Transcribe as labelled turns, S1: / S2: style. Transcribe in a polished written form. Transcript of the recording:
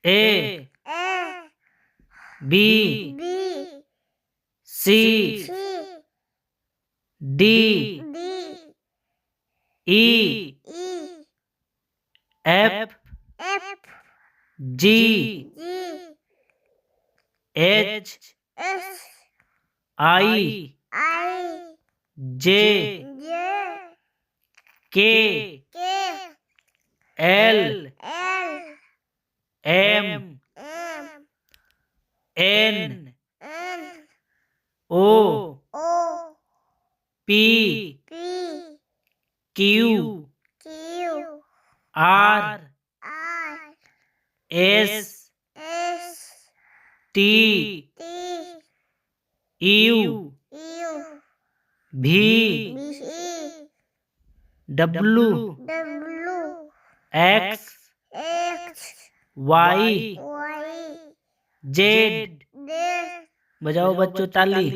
S1: A
S2: A
S1: B
S2: B
S1: C
S2: C
S1: D
S2: D
S1: E
S2: E
S1: F
S2: F
S1: G
S2: G
S1: H
S2: S
S1: I
S2: I
S1: J
S2: J
S1: K
S2: K
S1: L
S2: L
S1: M
S2: M
S1: N
S2: N
S1: O
S2: O
S1: P
S2: P
S1: Q
S2: Q
S1: R
S2: R
S1: S
S2: S
S1: T
S2: T
S1: U
S2: U
S1: V
S2: B
S1: W
S2: W
S1: X
S2: X
S1: Y
S2: Y
S1: Z
S2: Z
S1: बजाओ बच्चों ताली।